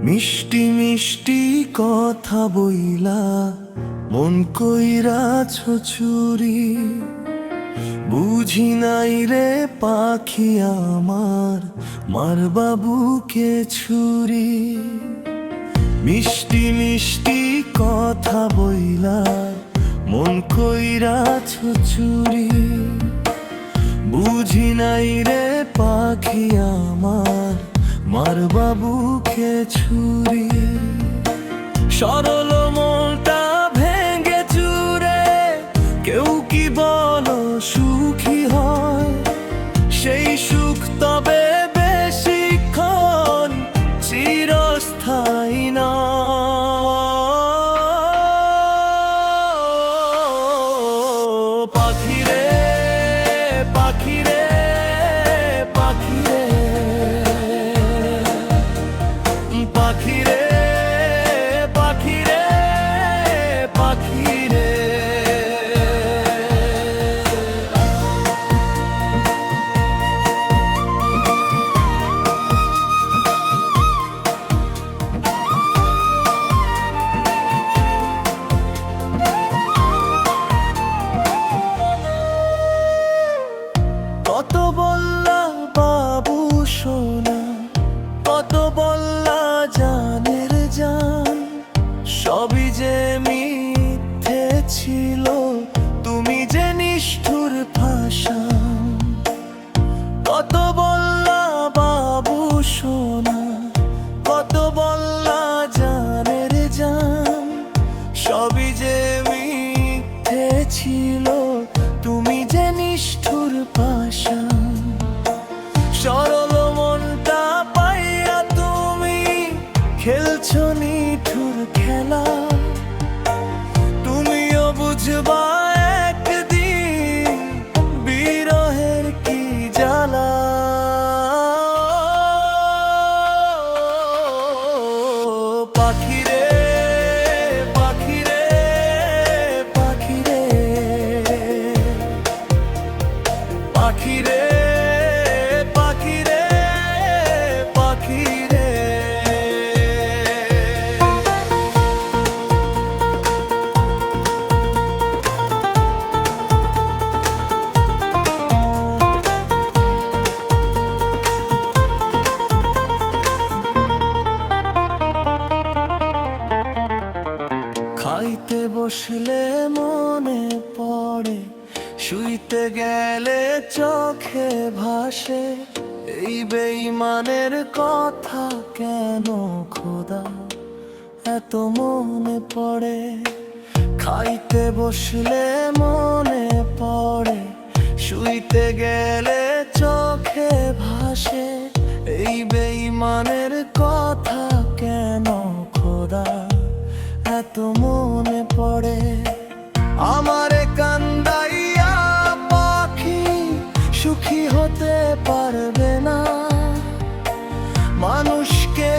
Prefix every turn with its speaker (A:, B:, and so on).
A: মিষ্টি মিষ্টি কথা বইলা মন কইরাছো চুরি, বুঝি নাই রে পাখি আমার মার বাবুকে ছুরি। মিষ্টি মিষ্টি কথা বইলা মন কইরাছো চুরি, বুঝি নাই রে পাখি আমার মার বাবুকে ছুরি। সরল মনটা ভেঙে চুরে কেউ কি বলো সুখী হয়? সেই সুখ তবে বেশিক্ষণ চিরস্থায়ী না। পাখিরে পাখিরে পাখিরে পাখিরে পাখিরে পাখিরে কত বললা বাবু সোনা, কত বললা জানের জান, সবই যে মিথ্যে ছিল, তুমি যে নিষ্ঠুর ভাষণ। কত বললা বাবু সোনা, কত বললা জানের জান, সবই যে মিথ্যে ছিল, তুমি যে নিষ্ঠুর ভাষণ। সরল মনটা পাইয়া তুমি খেলছো নিঠুর খেলা, তুমিও বুঝবা একদিন বিরহের কি জ্বালা। পাখিরে পাখিরে পাখিরে পাখিরে পাখিরে পাখিরে খাইতে বসলে মনে পড়ে, শুইতে গেলে চোখে ভাসে, এই বেঈমানের কথা কেন খোদা এত মনে পড়ে? খাইতে বসলে মনে পড়ে, শুইতে গেলে চোখে ভাসে, এই বেঈমানের কথা কেন খোদা এত মনে পড়ে? আমারে কান্দাইয়া পাখি সুখী হতে পারবে না, মানুষকে